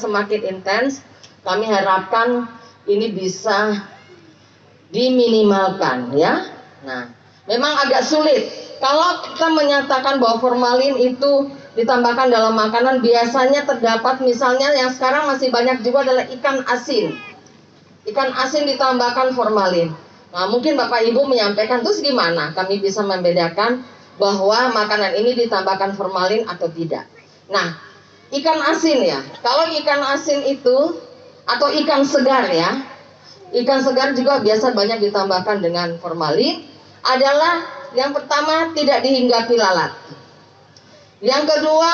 semakin intens, kami harapkan ini bisa diminimalkan ya. Nah, memang agak sulit kalau kita menyatakan bahwa formalin itu ditambahkan dalam makanan. Biasanya terdapat misalnya yang sekarang masih banyak juga adalah ikan asin. Ikan asin ditambahkan formalin. Nah, mungkin Bapak Ibu menyampaikan, terus gimana kami bisa membedakan bahwa makanan ini ditambahkan formalin atau tidak. Nah, ikan asin ya, kalau ikan asin itu atau ikan segar ya, ikan segar juga biasa banyak ditambahkan dengan formalin. Adalah yang pertama, tidak dihinggapi lalat. Yang kedua,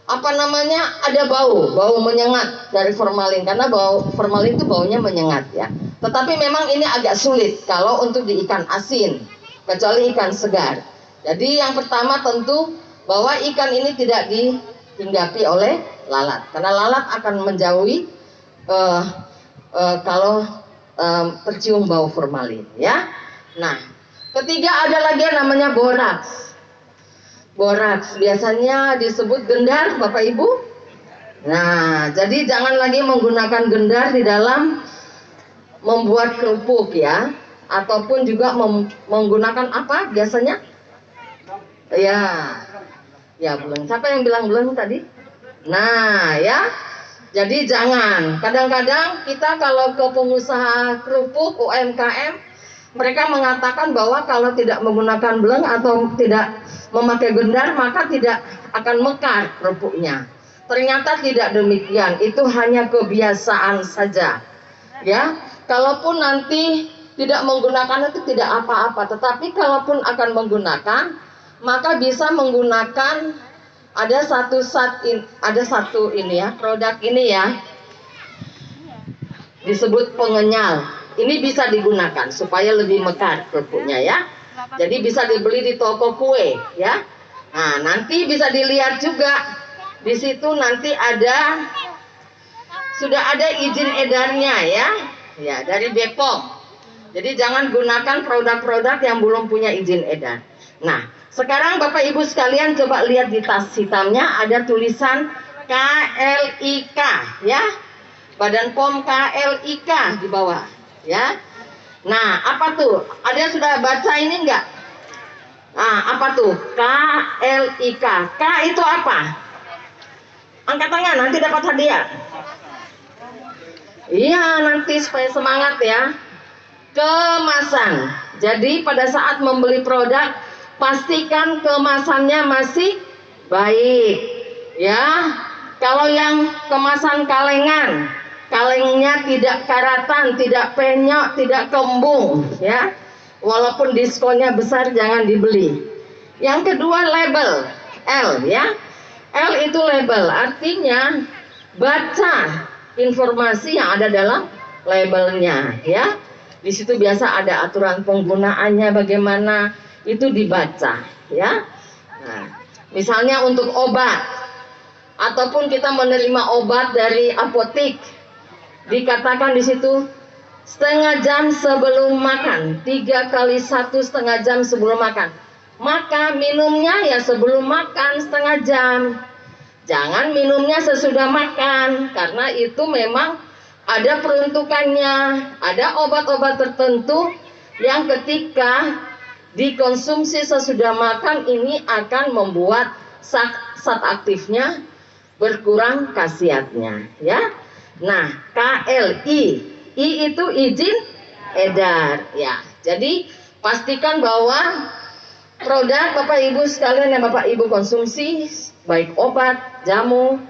ada bau menyengat dari formalin, karena bau formalin itu baunya menyengat ya. Tetapi memang ini agak sulit kalau untuk di ikan asin, kecuali ikan segar. Jadi yang pertama tentu bahwa ikan ini tidak dihinggapi oleh lalat, karena lalat akan menjauhi kalau tercium bau formalin ya. Nah, ketiga ada lagi yang namanya boraks. Boraks biasanya disebut gendar, Bapak Ibu. Nah, jadi jangan lagi menggunakan gendar di dalam membuat kerupuk ya, ataupun juga menggunakan apa biasanya? Ya belum. Siapa yang bilang belum tadi? Nah, ya. Jadi jangan. Kadang-kadang kita kalau ke pengusaha kerupuk UMKM, mereka mengatakan bahwa kalau tidak menggunakan bleng atau tidak memakai gendar, maka tidak akan mekar kerupuknya. Ternyata tidak demikian, itu hanya kebiasaan saja. Ya, kalaupun nanti tidak menggunakan itu tidak apa-apa, tetapi kalaupun akan menggunakan, maka bisa menggunakan ada satu produk ini ya, disebut pengenyal. Ini bisa digunakan supaya lebih mekar kerupuknya ya. Jadi bisa dibeli di toko kue ya. Nah, nanti bisa dilihat juga di situ nanti sudah ada izin edarnya ya. Ya, dari BPOM. Jadi jangan gunakan produk-produk yang belum punya izin edar. Nah, sekarang Bapak Ibu sekalian coba lihat di tas hitamnya ada tulisan KLIK ya. Badan POM KLIK di bawah. Ya, nah apa tuh? Ada sudah baca ini enggak? Nah, apa tuh? KLIK. K itu apa? Angkat tangan, nanti dapat hadiah. Iya, nanti supaya semangat ya. Kemasan. Jadi pada saat membeli produk, pastikan kemasannya masih baik. Ya, kalau yang kemasan kalengan, kalengnya tidak karatan, tidak penyok, tidak kembung ya. Walaupun diskonnya besar jangan dibeli. Yang kedua label L ya. L itu label, artinya baca informasi yang ada dalam labelnya ya. Di situ biasa ada aturan penggunaannya bagaimana, itu dibaca ya. Nah, misalnya untuk obat ataupun kita menerima obat dari apotek, dikatakan di situ setengah jam sebelum makan, 3 kali 1,5 jam sebelum makan. Maka minumnya ya sebelum makan setengah jam. Jangan minumnya sesudah makan, karena itu memang ada peruntukannya. Ada obat-obat tertentu yang ketika dikonsumsi sesudah makan ini akan membuat zat aktifnya berkurang khasiatnya ya. Nah, KLI, I itu izin edar ya. Jadi pastikan bahwa produk Bapak Ibu sekalian yang Bapak Ibu konsumsi, baik obat, jamu,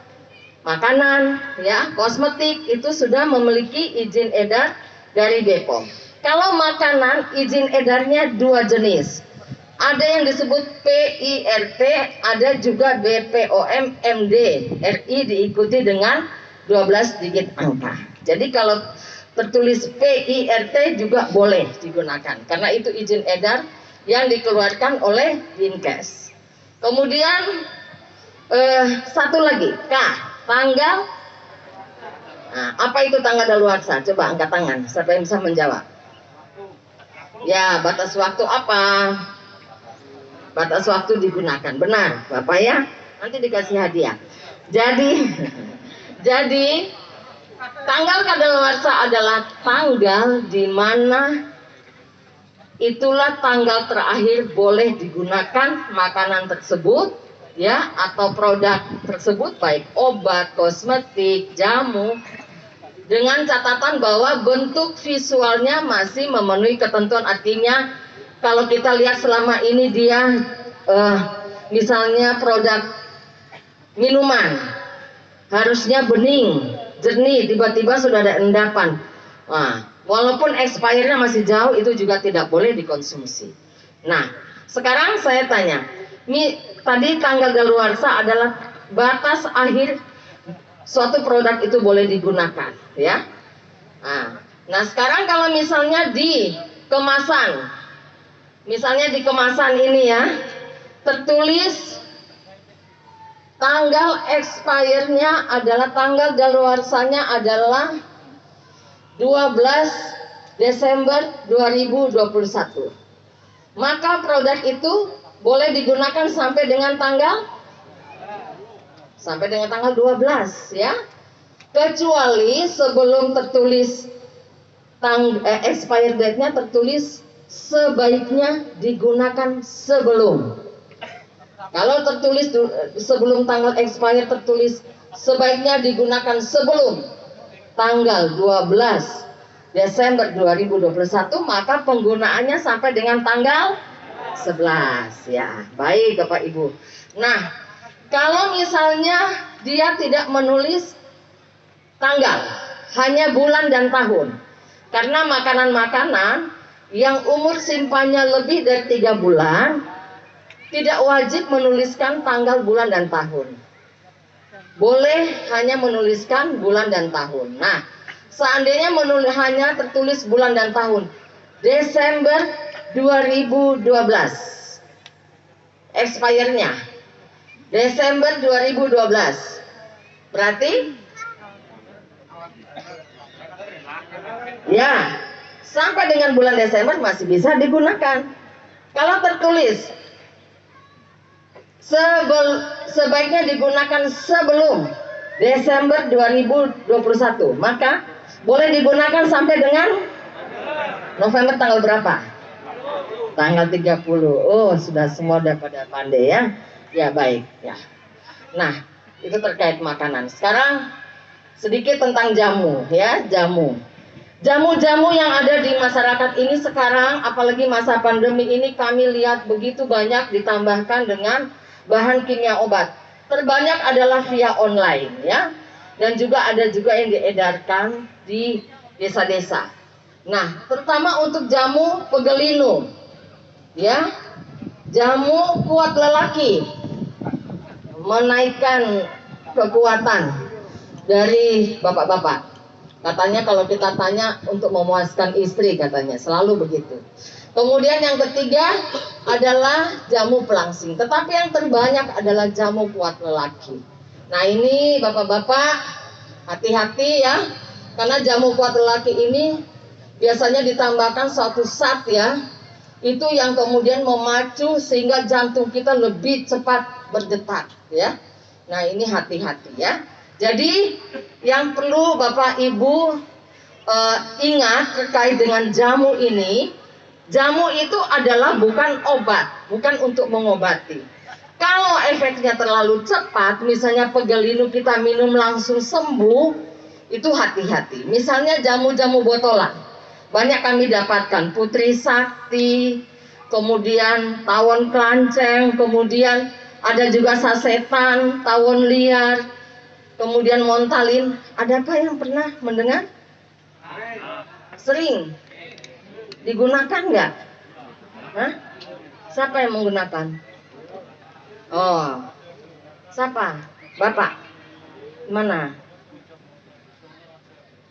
makanan ya, kosmetik, itu sudah memiliki izin edar dari BPOM. Kalau makanan, izin edarnya 2 jenis. Ada yang disebut PIRT, ada juga BPOM MD. RI diikuti dengan 12 digit angka. Jadi kalau tertulis PIRT juga boleh digunakan, karena itu izin edar yang dikeluarkan oleh Dinkes. Kemudian satu lagi, K, tanggal. Nah, apa itu tanggal daluarsa? Coba angkat tangan, siapa yang bisa menjawab? Ya, batas waktu apa? Batas waktu digunakan, benar Bapak ya, nanti dikasih hadiah. Jadi tanggal kadaluarsa adalah tanggal di mana itulah tanggal terakhir boleh digunakan makanan tersebut, ya, atau produk tersebut, baik obat, kosmetik, jamu, dengan catatan bahwa bentuk visualnya masih memenuhi ketentuan. Artinya kalau kita lihat selama ini dia misalnya produk minuman harusnya bening, jernih, tiba-tiba sudah ada endapan. Nah, walaupun expirednya masih jauh, itu juga tidak boleh dikonsumsi. Nah, sekarang saya tanya, tadi tanggal daluarsa adalah batas akhir suatu produk itu boleh digunakan, ya. Nah, sekarang kalau misalnya di kemasan, misalnya di kemasan ini ya, tertulis tanggal expirednya adalah, tanggal daluarsanya adalah 12 Desember 2021. Maka produk itu boleh digunakan sampai dengan tanggal 12, ya. Kecuali sebelum tertulis expired date-nya tertulis sebaiknya digunakan sebelum. Kalau tertulis sebelum tanggal expired tertulis sebaiknya digunakan sebelum tanggal 12 Desember 2021, maka penggunaannya sampai dengan tanggal 11, ya. Baik Bapak Ibu. Nah, kalau misalnya dia tidak menulis tanggal, hanya bulan dan tahun, karena makanan-makanan yang umur simpannya lebih dari 3 bulan tidak wajib menuliskan tanggal, bulan, dan tahun. Boleh hanya menuliskan bulan dan tahun. Nah, seandainya hanya tertulis bulan dan tahun, Desember 2012 expire-nya Desember 2012, berarti ya sampai dengan bulan Desember masih bisa digunakan. Kalau tertulis sebaiknya digunakan sebelum Desember 2021, maka boleh digunakan sampai dengan November tanggal berapa? Tanggal 30. Oh, sudah semua udah pada pandai ya. Ya, baik ya. Nah, itu terkait makanan. Sekarang sedikit tentang jamu ya, jamu. Jamu-jamu yang ada di masyarakat ini sekarang, apalagi masa pandemi ini, kami lihat begitu banyak ditambahkan dengan bahan kimia obat. Terbanyak adalah via online ya. Dan juga ada juga yang diedarkan di desa-desa. Nah, terutama untuk jamu pegelinu. Ya. Jamu kuat lelaki. Menaikkan kekuatan dari bapak-bapak. Katanya kalau kita tanya untuk memuaskan istri, katanya selalu begitu. Kemudian yang ketiga adalah jamu pelangsing. Tetapi yang terbanyak adalah jamu kuat lelaki. Nah, ini bapak-bapak hati-hati ya. Karena jamu kuat lelaki ini biasanya ditambahkan suatu zat ya. Itu yang kemudian memacu sehingga jantung kita lebih cepat berdetak ya. Nah, ini hati-hati ya. Jadi yang perlu Bapak Ibu ingat terkait dengan jamu ini, jamu itu adalah bukan obat, bukan untuk mengobati. Kalau efeknya terlalu cepat, misalnya pegelinu kita minum langsung sembuh, itu hati-hati. Misalnya jamu-jamu botolan, banyak kami dapatkan, Putri Sakti, kemudian tawon kelanceng, kemudian ada juga sasetan, tawon liar, kemudian montalin. Adakah yang pernah mendengar? Sering digunakan nggak? Hah? Siapa yang menggunakan? Oh, siapa? Bapak? Mana?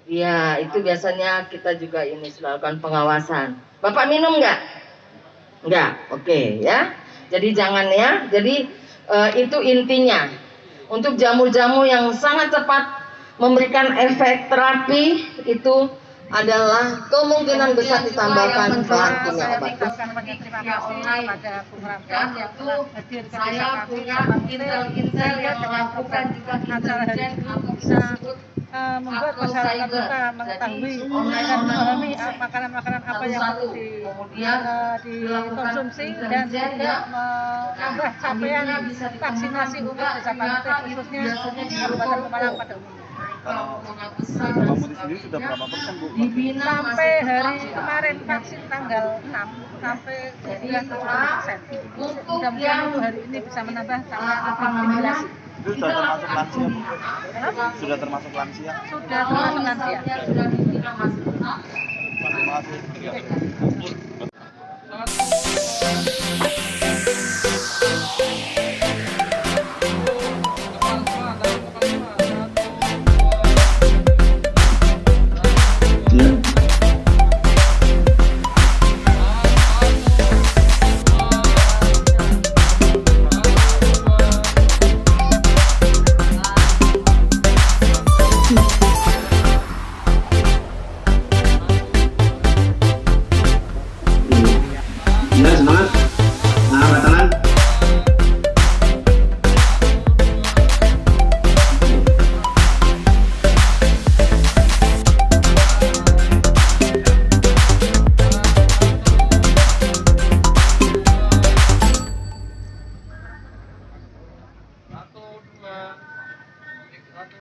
Ya, itu biasanya kita juga ini melakukan pengawasan. Bapak minum nggak? Nggak, oke ya. Jadi jangan ya. Jadi itu intinya. Untuk jamu-jamu yang sangat cepat memberikan efek terapi itu adalah kemungkinan besar ditambahkan bahan kimia obat. Terima kasih kepada Bung Ramdan yang telah hadir ke desa kami intel yang melakukan juga acara hari ini bisa membuat masyarakat kita mengetahui dan memahami makanan-makanan apa yang perlu dikonsumsi dan tidak menambah capaian vaksinasi untuk desa Pangete khususnya Kabupaten Pemalang pada umumnya. Kalau Pamudi sendiri sudah berapa persen, Bu? Sampai hari kemarin vaksin tanggal 6 sampai sudah 70%. Mudah-mudahan untuk hari ini bisa menambah sampai lebih 15. Itu sudah termasuk lansia, Bu? Sudah termasuk lansia? Sudah termasuk lansia. Terima kasih. Ya, semangat.